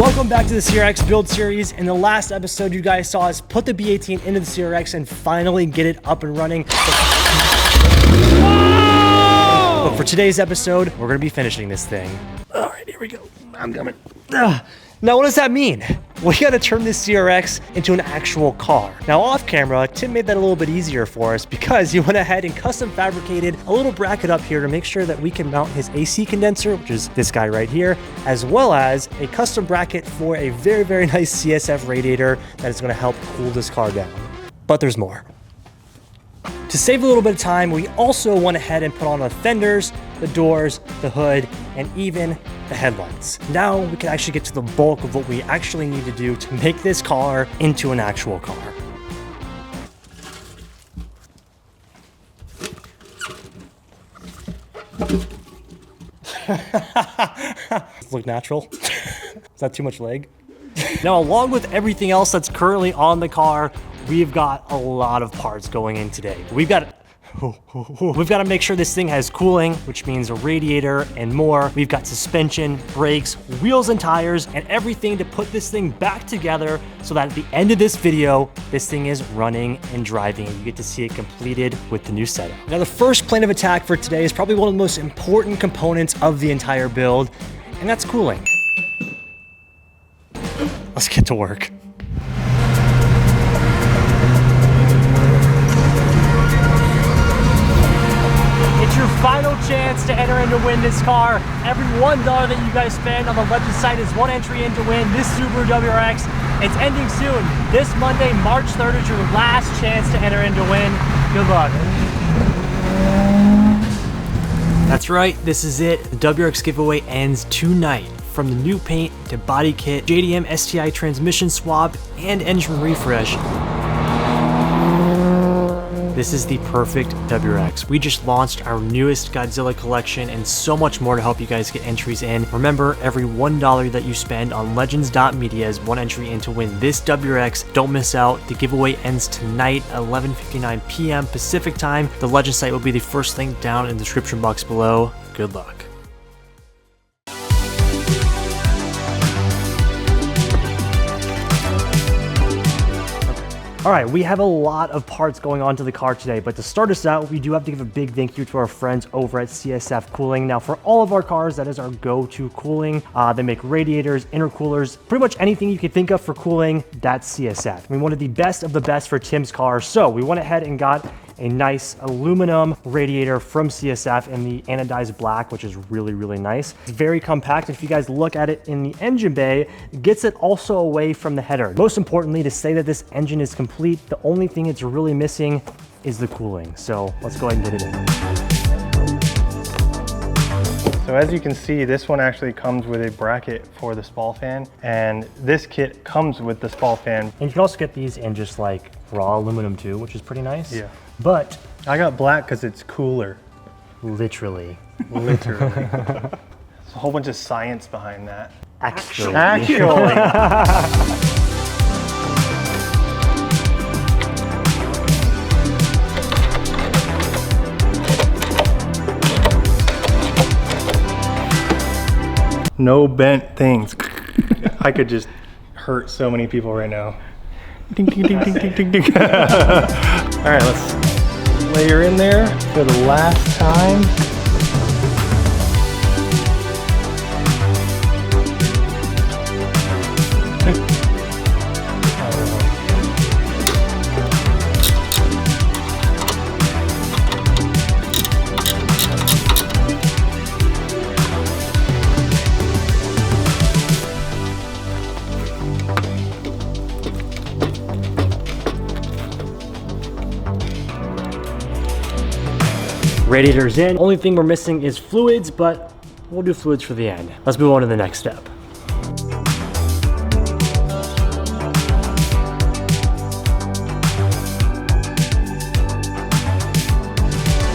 Welcome back to the CRX build series. In the last episode, you guys saw us put the B18 into the CRX and finally get it up and running. But for today's episode, we're gonna be finishing this thing. All right, here we go. I'm coming. Now, what does that mean? We gotta turn this CRX into an actual car. Now, off camera, Tim made that a little bit easier for us because he went ahead and custom fabricated a little bracket up here to make sure that we can mount his AC condenser, which is this guy right here, as well as a custom bracket for a very, very nice CSF radiator that is gonna help cool this car down. But there's more. To save a little bit of time, we also went ahead and put on the fenders, the doors, the hood, and even the headlights. Now we can actually get to the bulk of what we actually need to do to make this car into an actual car. Look natural? Is that too much leg? Now, along with everything else that's currently on the car, we've got a lot of parts going in today. We've got to make sure this thing has cooling, which means a radiator and more. We've got suspension, brakes, wheels and tires, and everything to put this thing back together so that at the end of this video, this thing is running and driving and you get to see it completed with the new setup. Now, the first plan of attack for today is probably one of the most important components of the entire build, and that's cooling. Let's get to work. It's your final chance to enter in to win this car. Every $1 that you guys spend on the Legend site is one entry in to win this Subaru WRX. It's ending soon. This Monday, March 3rd is your last chance to enter in to win. Good luck. That's right, this is it. The WRX giveaway ends tonight. From the new paint to body kit, JDM STI transmission swap, and engine refresh, this is the perfect WRX. We just launched our newest Godzilla collection and so much more to help you guys get entries in. Remember, every $1 that you spend on legends.media is one entry in to win this WRX. Don't miss out. The giveaway ends tonight at 11:59 p.m. Pacific time. The Legend site will be the first link down in the description box below. Good luck. All right, we have a lot of parts going on to the car today, but to start us out, we do have to give a big thank you to our friends over at CSF Cooling. Now, for all of our cars, that is our go-to cooling. They make radiators, intercoolers, pretty much anything you could think of for cooling, that's CSF. We wanted the best of the best for Tim's car, so we went ahead and got a nice aluminum radiator from CSF in the anodized black, which is really, really nice. It's very compact. If you guys look at it in the engine bay, it gets it also away from the header. Most importantly, to say that this engine is complete, the only thing it's really missing is the cooling. So let's go ahead and get it in. So as you can see, this one actually comes with a bracket for the spall fan, and this kit comes with the spall fan. And you can also get these in just like raw aluminum too, which is pretty nice. Yeah. But I got black because it's cooler. Literally. Literally. There's a whole bunch of science behind that. Actually. No bent things. I could just hurt so many people right now. Ding, ding, ding, ding, ding, ding, ding. All right, let's layer in there for the last time. Radiator's in. Only thing we're missing is fluids, but we'll do fluids for the end. Let's move on to the next step.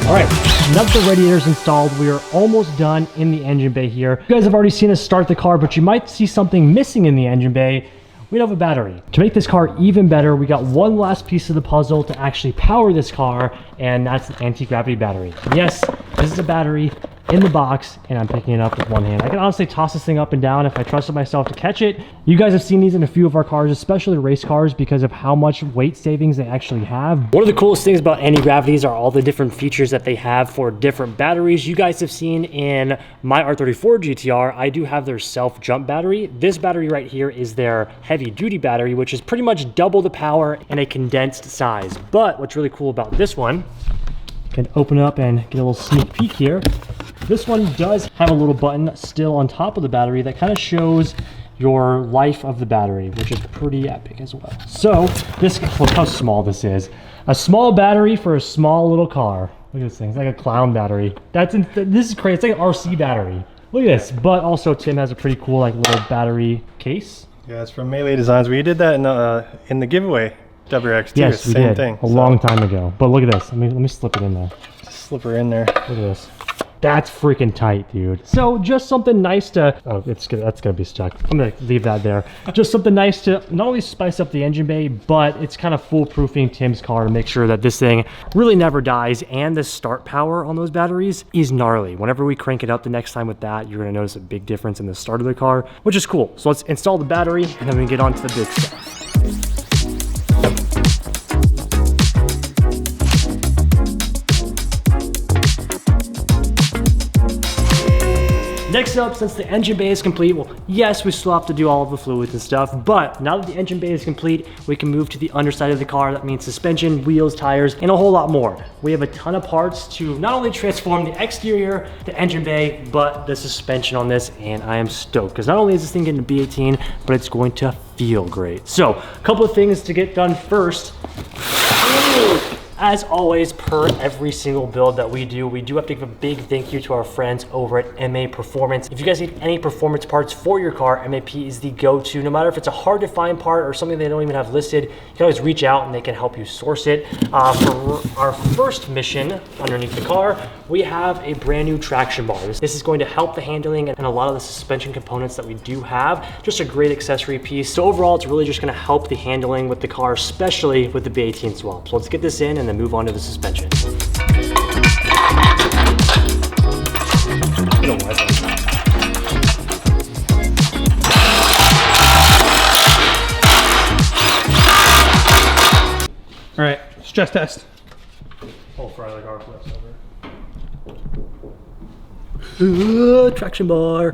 All right, now that the radiator's installed, we are almost done in the engine bay here. You guys have already seen us start the car, but you might see something missing in the engine bay. We don't have a battery. To make this car even better, we got one last piece of the puzzle to actually power this car, and that's an anti-gravity battery. Yes, this is a battery in the box, and I'm picking it up with one hand. I can honestly toss this thing up and down if I trusted myself to catch it. You guys have seen these in a few of our cars, especially race cars, because of how much weight savings they actually have. One of the coolest things about anti-gravities are all the different features that they have for different batteries. You guys have seen in my R34 GTR, I do have their self-jump battery. This battery right here is their heavy-duty battery, which is pretty much double the power in a condensed size. But what's really cool about this one, can open up and get a little sneak peek here. This one does have a little button still on top of the battery that kind of shows your life of the battery, which is pretty epic as well. So this, look how small this is. A small battery for a small little car. Look at this thing, it's like a clown battery. This is crazy, it's like an RC battery. Look at this, but also Tim has a pretty cool like little battery case. Yeah, it's from Melee Designs. We did that in the giveaway WRX too. Yes, we Same did thing. a long time ago. But look at this, let me slip it in there. Just slip her in there. Look at this. That's freaking tight, dude. So just something nice to, oh, that's gonna be stuck. I'm gonna leave that there. Just something nice to not only spice up the engine bay, but it's kind of foolproofing Tim's car to make sure that this thing really never dies. And the start power on those batteries is gnarly. Whenever we crank it up the next time with that, you're gonna notice a big difference in the start of the car, which is cool. So let's install the battery and then we can get on to the big stuff. Next up, since the engine bay is complete, well, yes, we still have to do all of the fluids and stuff, but now that the engine bay is complete, we can move to the underside of the car. That means suspension, wheels, tires, and a whole lot more. We have a ton of parts to not only transform the exterior, the engine bay, but the suspension on this, and I am stoked, because not only is this thing getting a B18, but it's going to feel great. So, a couple of things to get done first. As always, per every single build that we do have to give a big thank you to our friends over at MA Performance. If you guys need any performance parts for your car, MAP is the go-to. No matter if it's a hard to find part or something they don't even have listed, you can always reach out and they can help you source it. For our first mission underneath the car, we have a brand new traction bar. This is going to help the handling and a lot of the suspension components that we do have. Just a great accessory piece. So overall, it's really just gonna help the handling with the car, especially with the B18 swap. So let's get this in and then move on to the suspension. All right, stress test. Oh, front of the car flips over. Traction bar.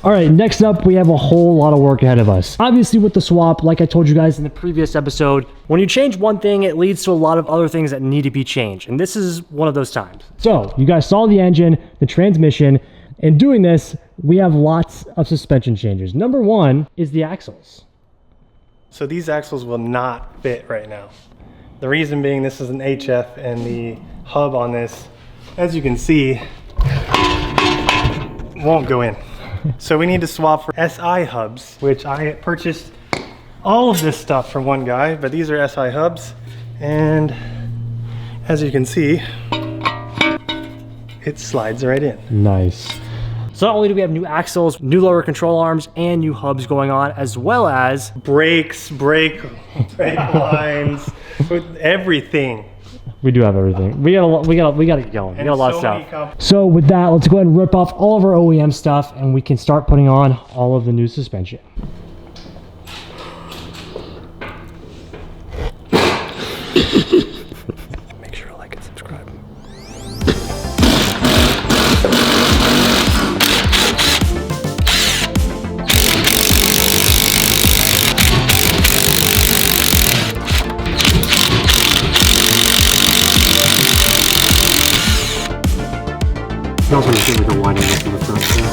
All right, next up, we have a whole lot of work ahead of us. Obviously with the swap, like I told you guys in the previous episode, when you change one thing, it leads to a lot of other things that need to be changed. And this is one of those times. So you guys saw the engine, the transmission. In doing this, we have lots of suspension changes. Number one is the axles. So these axles will not fit right now. The reason being, this is an HF and the hub on this, as you can see, won't go in. So we need to swap for SI hubs, which I purchased all of this stuff from one guy, but these are SI hubs. And as you can see, it slides right in. Nice. So not only do we have new axles, new lower control arms, and new hubs going on, as well as brakes, brake lines, everything. We do have everything. We gotta get going. We got a lot of stuff. stuff. So with that, let's go ahead and rip off all of our OEM stuff and we can start putting on all of the new suspension. Make sure to like and subscribe. You also want to get like a wide angle from the front too.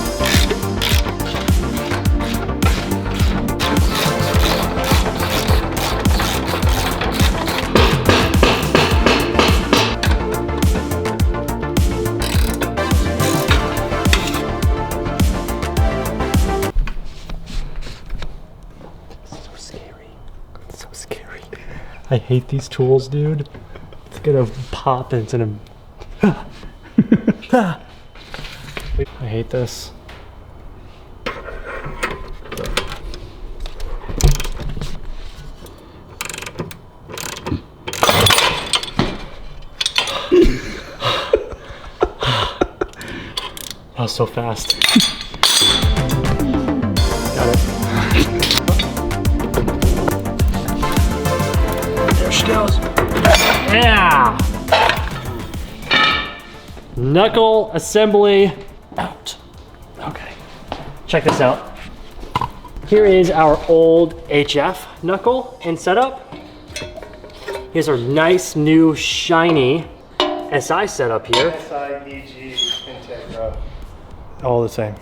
So scary. It's so scary. I hate these tools, dude. It's gonna pop and it's gonna... I hate this. was so fast. Got it. There she goes. Yeah! Knuckle assembly out. Okay, check this out. Here is our old HF knuckle and setup. Here's our nice new shiny SI setup here. SI, EG, Integra. All the same.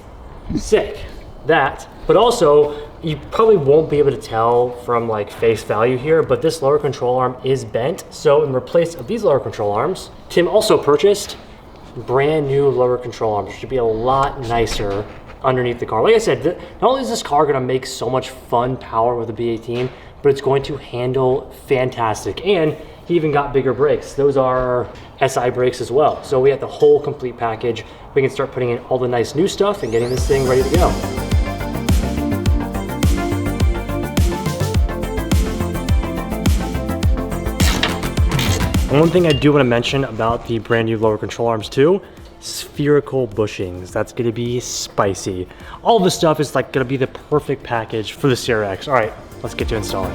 Sick, that. But also, you probably won't be able to tell from like face value here, but this lower control arm is bent. So in replace of these lower control arms, Tim also purchased brand new lower control arms, which should be a lot nicer underneath the car. Like I said, not only is this car gonna make so much fun power with the B18, but it's going to handle fantastic. And he even got bigger brakes. Those are SI brakes as well. So we have the whole complete package. We can start putting in all the nice new stuff and getting this thing ready to go. One thing I do want to mention about the brand new lower control arms too, spherical bushings. That's going to be spicy. All of this stuff is like going to be the perfect package for the CRX. All right, let's get to installing.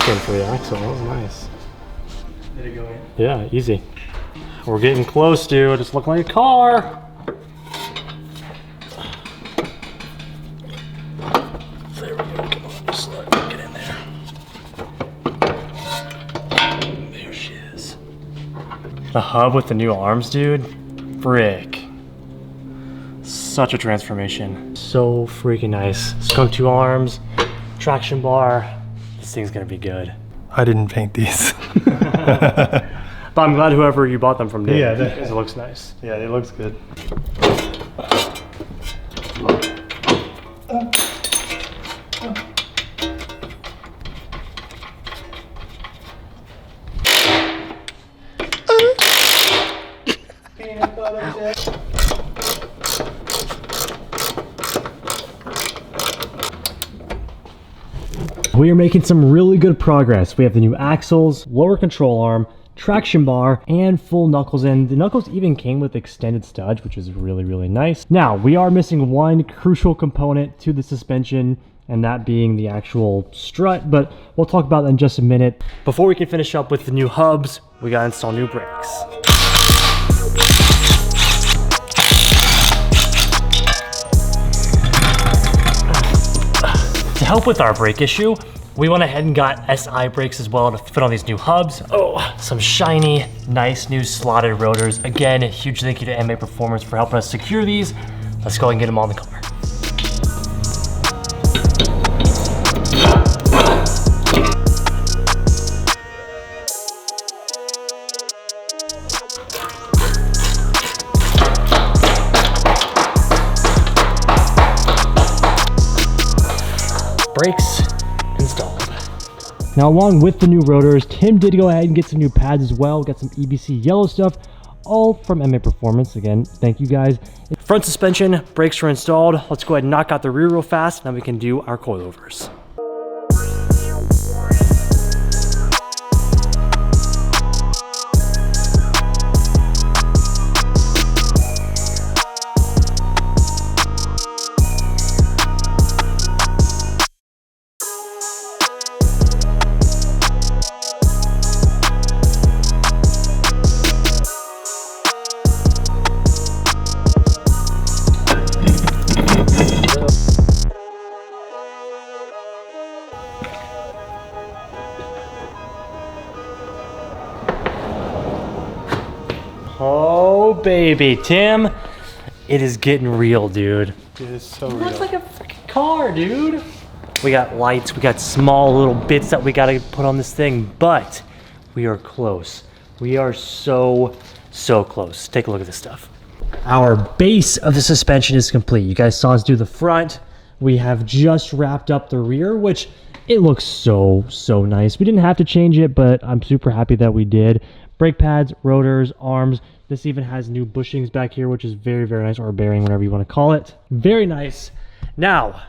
For the axle, that was nice. Did it go in? Yeah, easy. We're getting close, dude. It's looking like a car. There we go. Come on, just let it get in there. There she is. The hub with the new arms, dude. Frick. Such a transformation. So freaking nice. Skunk 2 arms, traction bar. This thing's gonna be good. I didn't paint these. But I'm glad whoever you bought them from did. Yeah, because it looks nice. Yeah, it looks good. We are making some really good progress. We have the new axles, lower control arm, traction bar, and full knuckles in. The knuckles even came with extended studs, which is really, really nice. Now, we are missing one crucial component to the suspension, and that being the actual strut, but we'll talk about that in just a minute. Before we can finish up with the new hubs, we gotta install new brakes. To help with our brake issue, we went ahead and got SI brakes as well to fit on these new hubs. Oh, some shiny, nice new slotted rotors. Again, a huge thank you to APR Performance for helping us secure these. Let's go and get them on the car. Brakes installed. Now, along with the new rotors, Tim did go ahead and get some new pads as well. Got some EBC yellow stuff, all from APR Performance. Again, thank you guys. Front suspension, brakes are installed. Let's go ahead and knock out the rear real fast, then we can do our coilovers. Oh, baby. Tim, it is getting real, dude. It is so It real. looks like a freaking car, dude. We got lights, we got small little bits that we gotta put on this thing, but we are close. We are so close. Take a look at this stuff. Our base of the suspension is complete. You guys saw us do the front. We have just wrapped up the rear, which it looks so nice. We didn't have to change it, but I'm super happy that we did. Brake pads, rotors, arms. This even has new bushings back here, which is very nice, or bearing, whatever you want to call it. Very nice. Now,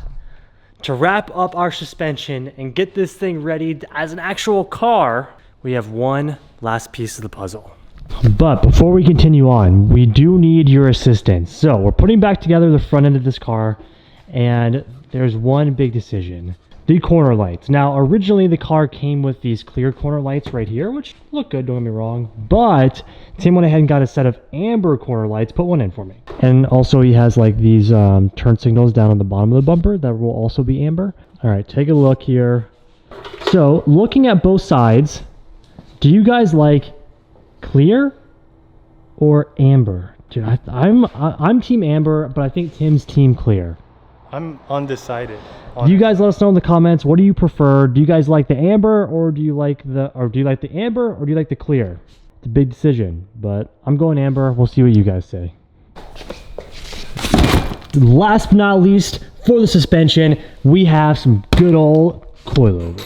to wrap up our suspension and get this thing ready as an actual car, we have one last piece of the puzzle. But before we continue on, we do need your assistance. So we're putting back together the front end of this car, and there's one big decision. The corner lights. Now, originally the car came with these clear corner lights right here, which look good, don't get me wrong. But Tim went ahead and got a set of amber corner lights, put one in for me. And also he has like these turn signals down on the bottom of the bumper that will also be amber. All right, take a look here. So looking at both sides, do you guys like clear or amber? Dude, I'm team amber, but I think Tim's team clear. I'm undecided. You guys let us know in the comments. What do you prefer? Do you guys like the amber, or do you like the amber, or do you like the clear? It's a big decision, but I'm going amber. We'll see what you guys say. Last but not least, for the suspension, we have some good old coilover.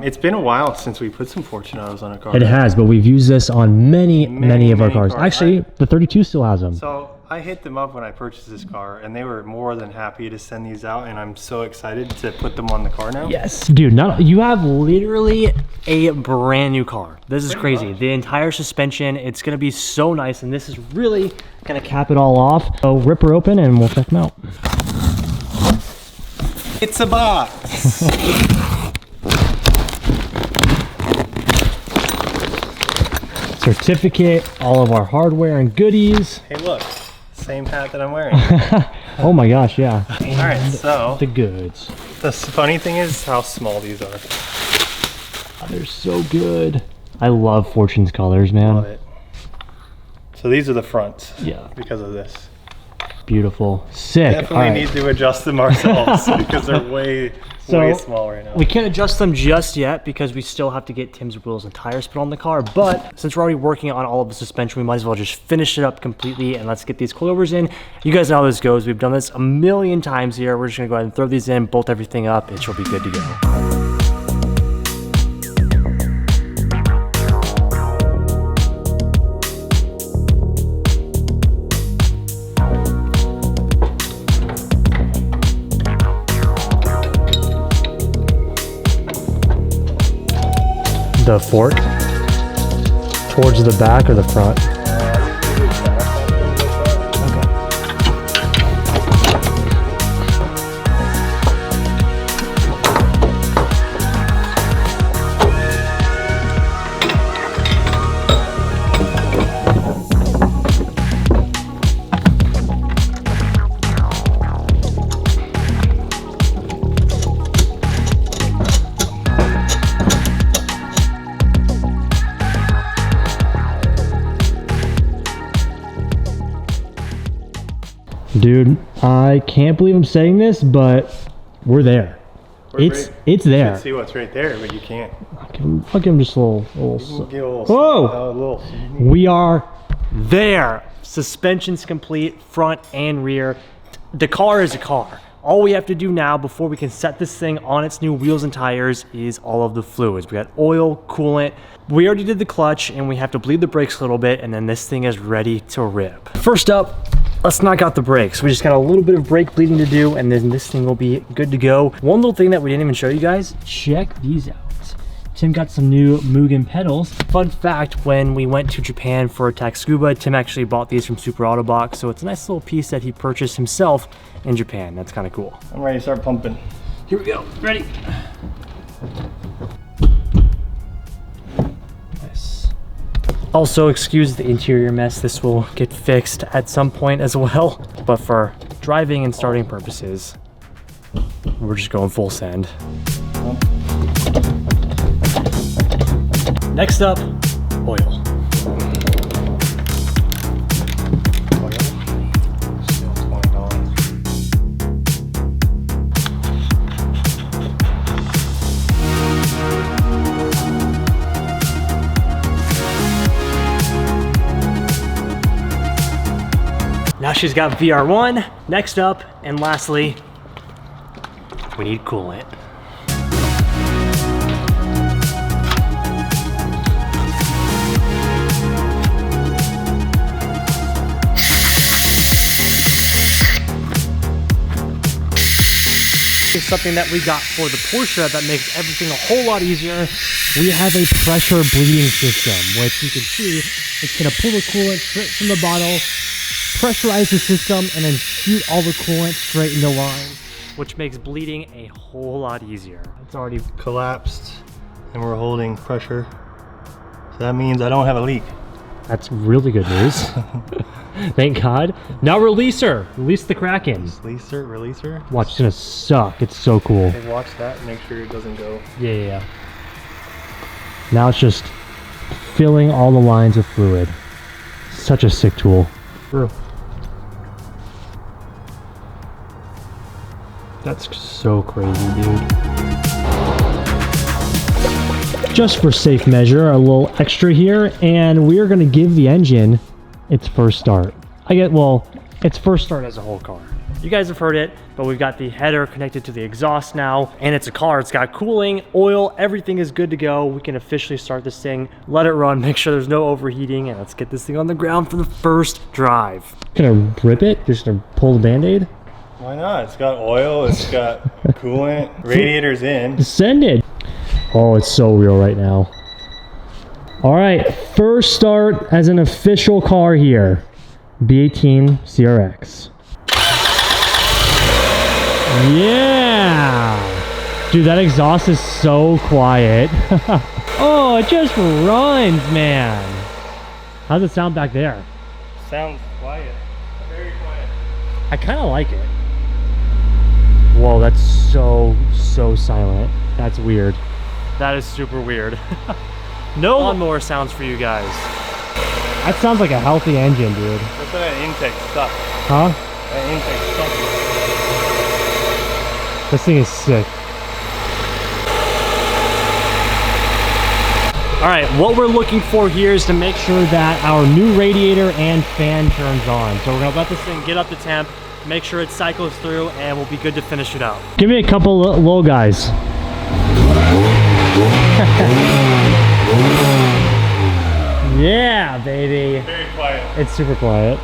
It's been a while since we put some Fortunatos on a car. It has, but we've used this on many of our cars. Actually, the 32 still has them. So I hit them up when I purchased this car, and they were more than happy to send these out, and I'm so excited to put them on the car now. Yes, dude, you have literally a brand new car. This is crazy. The entire suspension, it's gonna be so nice, and this is really gonna cap it all off. So rip her open and we'll check them out. It's a box. Certificate, all of our hardware and goodies. Hey, look, same hat that I'm wearing. Oh my gosh, yeah. All right, so the goods. the funny thing is how small these are. Oh, they're so good. I love Fortune's colors, man. Love it. So these are the fronts. Yeah. Because of this. Beautiful. Sick. Definitely need to adjust them ourselves because they're way small right now. We can't adjust them just yet because we still have to get Tim's wheels and tires put on the car. But since we're already working on all of the suspension, we might as well just finish it up completely and let's get these coilovers in. You guys know how this goes. We've done this a million times here. We're just gonna go ahead and throw these in, bolt everything up. It should be good to go. The fork towards the back or the front? Dude, I can't believe I'm saying this, but we're there. It's there. You can see what's right there, but you can't. I'll give him just a little. Get a little Whoa! We are there. Suspension's complete, front and rear. The car is a car. All we have to do now before we can set this thing on its new wheels and tires is all of the fluids. We got oil, coolant. We already did the clutch and we have to bleed the brakes a little bit and then this thing is ready to rip. First up, let's knock out the brakes. We just got a little bit of brake bleeding to do and then this thing will be good to go. One little thing that we didn't even show you guys, check these out. Tim got some new Mugen pedals. Fun fact, when we went to Japan for Taxcuba, Tim actually bought these from Super Auto Box, so it's a nice little piece that he purchased himself in Japan. That's kind of cool. I'm ready to start pumping. Here we go, ready. Nice. Also, excuse the interior mess. This will get fixed at some point as well, but for driving and starting purposes, we're just going full send. Next up, oil. She's got VR1. Next up, and lastly, we need coolant. Is something that we got for the Porsche that makes everything a whole lot easier. We have a pressure bleeding system, which you can see it's gonna pull the coolant straight from the bottle, pressurize the system, and then shoot all the coolant straight into line, which makes bleeding a whole lot easier. It's already collapsed and we're holding pressure. So that means I don't have a leak. That's really good news. Thank God. Now release her. Release the Kraken. Release her. Watch, it's gonna suck. It's so cool. Okay, watch that and make sure it doesn't go. Yeah. Now it's just filling all the lines with fluid. Such a sick tool. That's so crazy, dude. Just for safe measure, a little extra here, and we're gonna give the engine its first start. Its first start as a whole car. You guys have heard it, but we've got the header connected to the exhaust now, and it's a car. It's got cooling, oil, everything is good to go. We can officially start this thing, let it run, make sure there's no overheating, and let's get this thing on the ground for the first drive. Gonna rip it? Just gonna pull the Band-Aid? Why not? It's got oil, it's got coolant, radiators in. Send it. Oh, it's so real right now. All right, first start as an official car here. B18 CRX. Yeah! Dude, that exhaust is so quiet. Oh, it just runs, man. How does it sound back there? Sounds quiet. Very quiet. I kind of like it. Whoa, that's so silent. That's weird. That is super weird. No lawnmower sounds for you guys. That sounds like a healthy engine, dude. That's why that intake sucks. Huh? That intake sucks. This thing is sick. All right, what we're looking for here is to make sure that our new radiator and fan turns on. So we're gonna let this thing get up to temp, make sure it cycles through, and we'll be good to finish it out. Give me a couple low guys. Yeah, baby. Very quiet. It's super quiet.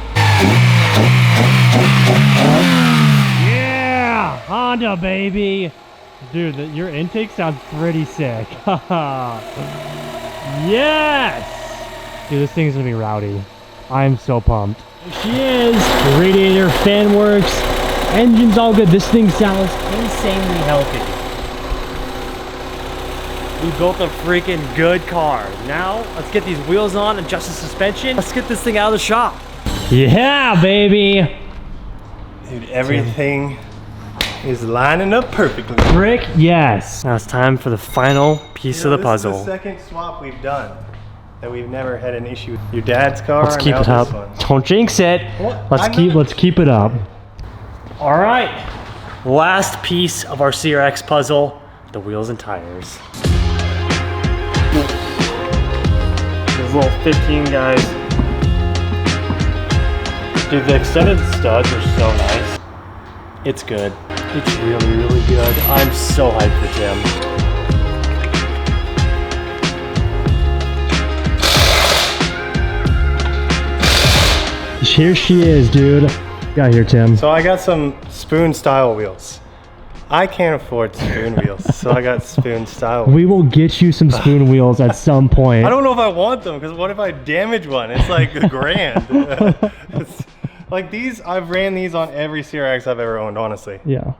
Yeah, Honda, baby. Dude, your intake sounds pretty sick. Yes! Dude, this thing's gonna be rowdy. I'm so pumped. There she is. The radiator, fan works. Engine's all good. This thing sounds insanely healthy. We built a freaking good car. Now, let's get these wheels on, adjust the suspension. Let's get this thing out of the shop. Yeah, baby. Dude, everything is lining up perfectly. Brick, yes. Now it's time for the final piece of the puzzle. This is the second swap we've done that we've never had an issue with. Your dad's car. Let's keep it up. Don't jinx it. Let's keep it up. All right. Last piece of our CRX puzzle, the wheels and tires. These little 15 guys. Dude, the extended studs are so nice. It's good. It's really, really good. I'm so hyped for Tim. Here she is, dude. Got here, Tim. So I got some spoon style wheels. I can't afford spoon wheels, so I got spoon style wheels. We will get you some spoon wheels at some point. I don't know if I want them, because what if I damage one? It's like $1,000. Like these, I've ran these on every CRX I've ever owned, honestly. Yeah.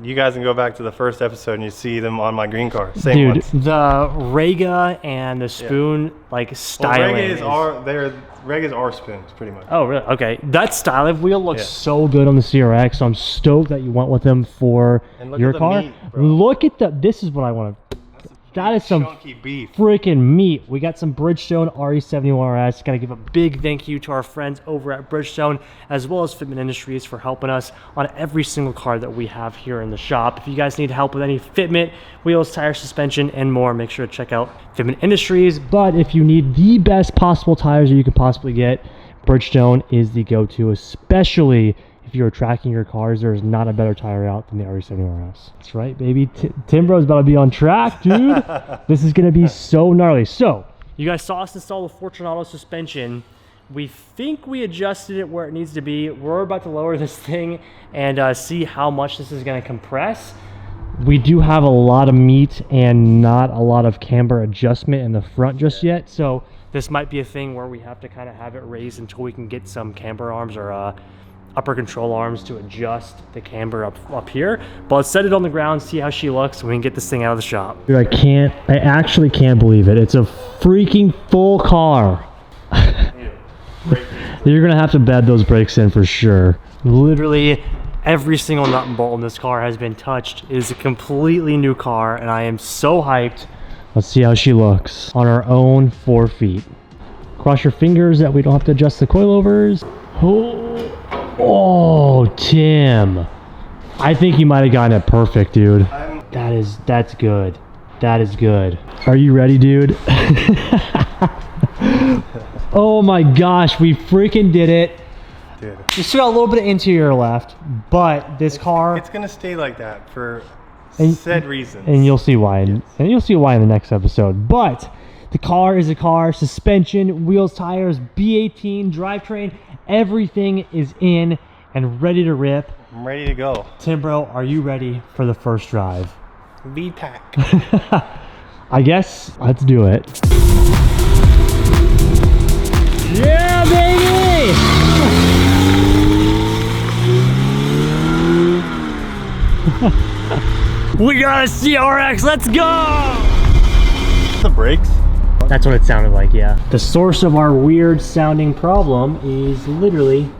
You guys can go back to the first episode and you see them on my green car. Same ones. The Rega and the spoon, like styling. Regas are spoons, pretty much. Oh, really? Okay. That styling wheel looks so good on the CRX, so I'm stoked that you went with them for your car. Meat, look at this is what I want to. That is some chunky beef. Freaking meat. We got some Bridgestone RE71RS. Gotta give a big thank you to our friends over at Bridgestone, as well as Fitment Industries, for helping us on every single car that we have here in the shop. If you guys need help with any fitment, wheels, tire, suspension, and more, make sure to check out Fitment Industries. But if you need the best possible tires that you can possibly get, Bridgestone is the go-to, especially if you're tracking your cars. There's not a better tire out than the RE70 RS. That's right, baby. Timbro's about to be on track, dude. This is gonna be so gnarly. So, you guys saw us install the Fortunato suspension. We think we adjusted it where it needs to be. We're about to lower this thing and see how much this is gonna compress. We do have a lot of meat and not a lot of camber adjustment in the front just yet. So this might be a thing where we have to kind of have it raised until we can get some camber arms or upper control arms to adjust the camber up here. But let's set it on the ground, see how she looks, so we can get this thing out of the shop. Dude, I actually can't believe it. It's a freaking full car. You're gonna have to bed those brakes in for sure. Literally every single nut and bolt in this car has been touched. It is a completely new car, and I am so hyped. Let's see how she looks on our own 4 feet. Cross your fingers that we don't have to adjust the coilovers. Oh, Tim. I think you might have gotten it perfect, dude. That's good. That is good. Are you ready, dude? Oh my gosh, we freaking did it. Dude. You still got a little bit of interior left, but this car... It's gonna stay like that for said reasons. And you'll see why. And you'll see why in the next episode. But the car is a car. Suspension, wheels, tires, B18, drivetrain, everything is in and ready to rip. I'm ready to go. Timbro, are you ready for the first drive? V-Pack. I guess let's do it. Yeah, baby! We got a CRX, let's go! The brakes? That's what it sounded like, yeah. The source of our weird sounding problem is literally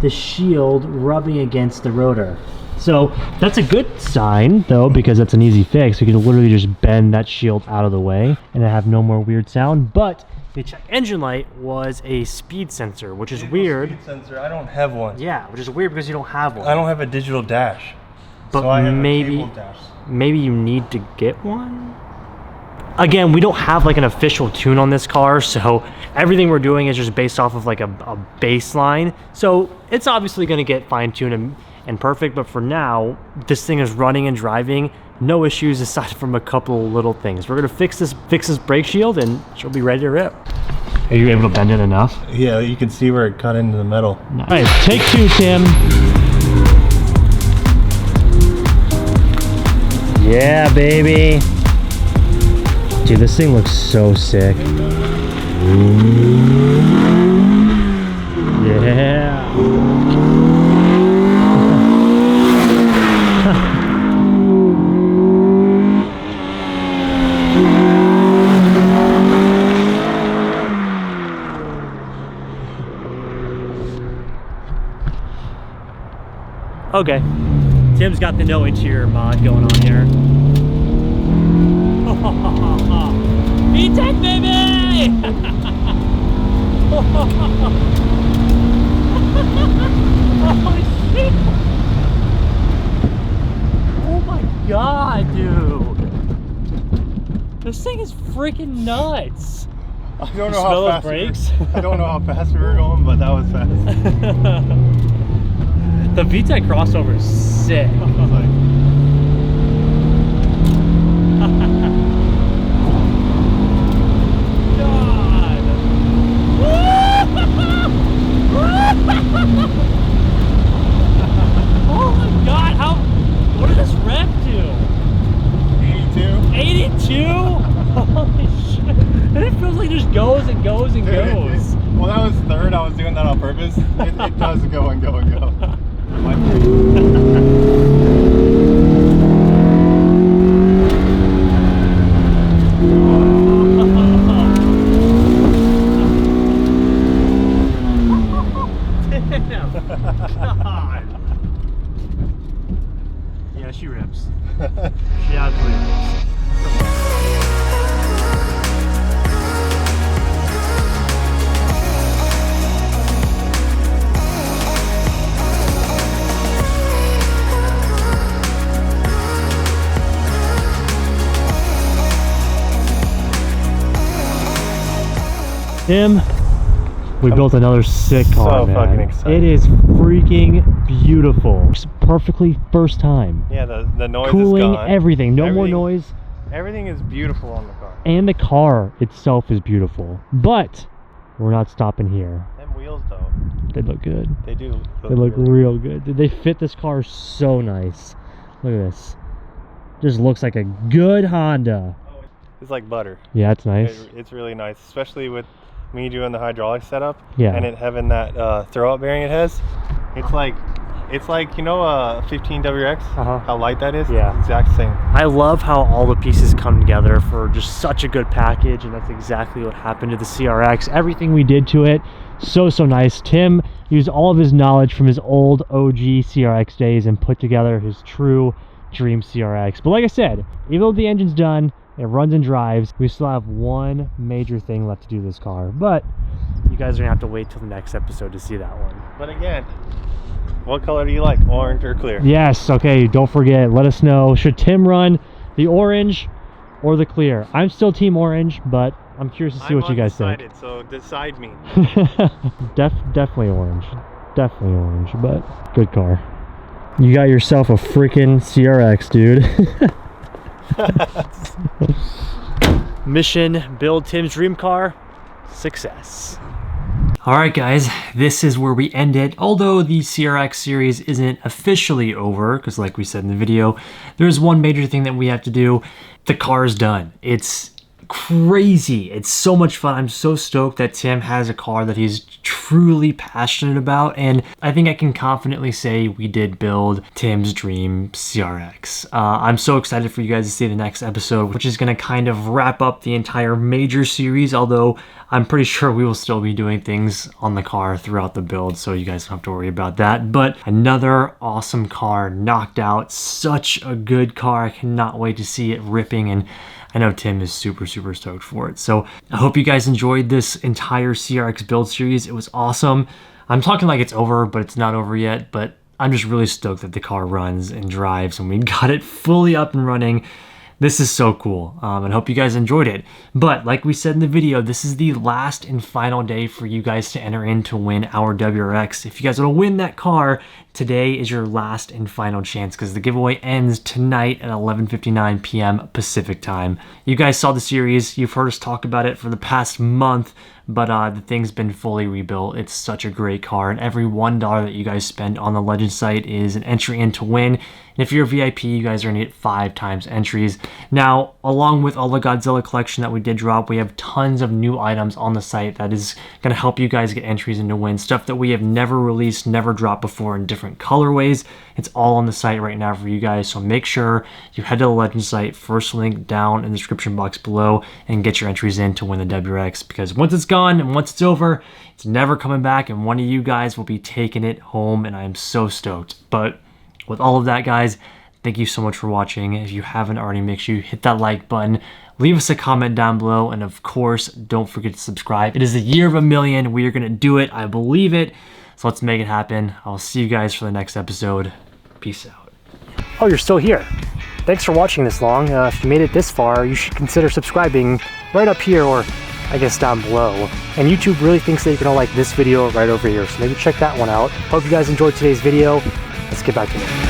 the shield rubbing against the rotor. So that's a good sign though, because that's an easy fix. We can literally just bend that shield out of the way and have no more weird sound. But the check engine light was a speed sensor, which is weird. Speed sensor, I don't have one. Yeah, which is weird because you don't have one. I don't have a digital dash. But so I have maybe, a cable dash. maybe you need to get one? Again, we don't have like an official tune on this car, so everything we're doing is just based off of like a baseline. So it's obviously gonna get fine-tuned and perfect, but for now, this thing is running and driving, no issues aside from a couple little things. We're gonna fix this brake shield and she'll be ready to rip. Are you able to bend it enough? Yeah, you can see where it cut into the metal. Nice. All right, take 2, Tim. Yeah, baby. Dude, this thing looks so sick. Yeah. Okay. Tim's got the no interior mod going on here. V10, baby! Oh shit! Oh my god, dude! This thing is freaking nuts! I don't know how fast brakes. I don't know how fast we were going, but that was fast. The V10 crossover is sick. Oh my god, what did this rev do? 82? 82? Holy shit. And it feels like it just goes and goes and goes. Well, that was third. I was doing that on purpose. It does go and go and go. God. Yeah, she rips. She absolutely rips. Tim, We built another sick car, man. fucking excited. It is freaking beautiful. Just perfectly first time. Yeah, the noise Cooling, is gone. everything. No more noise. Everything is beautiful on the car. And the car itself is beautiful. But we're not stopping here. Them wheels, though. They look good. They do. They look real good. Dude, they fit this car so nice. Look at this. Just looks like a good Honda. It's like butter. Yeah, it's nice. It's really nice, especially with me doing the hydraulic setup. Yeah. And it having that throw-up bearing it has. It's like, you know, 15 WRX, how light that is? Yeah. It's the exact same. I love how all the pieces come together for just such a good package, and that's exactly what happened to the CRX. Everything we did to it, so nice. Tim used all of his knowledge from his old OG CRX days and put together his true dream CRX. But like I said, even though the engine's done, it runs and drives, we still have one major thing left to do to this car. But you guys are gonna have to wait till the next episode to see that one. But again, what color do you like, orange or clear? Yes, okay, don't forget, let us know, should Tim run the orange or the clear? I'm still team orange, but I'm curious to see what you guys think. So decide me. Definitely orange. Definitely orange, but good car. You got yourself a freaking CRX, dude. Mission, build Tim's dream car, success. Alright guys, this is where we end it. Although the CRX series isn't officially over, because like we said in the video, there's one major thing that we have to do. The car is done. It's crazy. It's so much fun. I'm so stoked that Tim has a car that he's truly passionate about, and I think I can confidently say we did build Tim's dream CRX. I'm so excited for you guys to see the next episode, which is going to kind of wrap up the entire major series, although I'm pretty sure we will still be doing things on the car throughout the build, so you guys don't have to worry about that. But another awesome car, knocked out. Such a good car. I cannot wait to see it ripping, and I know Tim is super stoked for it. So I hope you guys enjoyed this entire CRX build series. It was awesome. I'm talking like it's over, but it's not over yet. But I'm just really stoked that the car runs and drives and we got it fully up and running. This is so cool, and I hope you guys enjoyed it. But like we said in the video, this is the last and final day for you guys to enter in to win our WRX. If you guys want to win that car, today is your last and final chance, because the giveaway ends tonight at 11:59 p.m. Pacific time. You guys saw the series, you've heard us talk about it for the past month, but the thing's been fully rebuilt. It's such a great car, and every $1 that you guys spend on the Legend site is an entry in to win. And if you're a VIP, you guys are gonna get 5 times entries. Now, along with all the Godzilla collection that we did drop, we have tons of new items on the site that is gonna help you guys get entries into win. Stuff that we have never released, never dropped before in different colorways. It's all on the site right now for you guys, so make sure you head to the Legend site, first link down in the description box below, and get your entries in to win the WRX, because once it's gone and once it's over, it's never coming back, and one of you guys will be taking it home, and I am so stoked. But with all of that, guys, thank you so much for watching. If you haven't already, make sure you hit that like button, leave us a comment down below, and of course, don't forget to subscribe. It is the year of 1,000,000. We are gonna do it. I believe it. So let's make it happen. I'll see you guys for the next episode. Peace out. Oh, you're still here. Thanks for watching this long. If you made it this far, you should consider subscribing right up here, or I guess down below. And YouTube really thinks that you're gonna like this video right over here, so maybe check that one out. Hope you guys enjoyed today's video. Let's get back to it.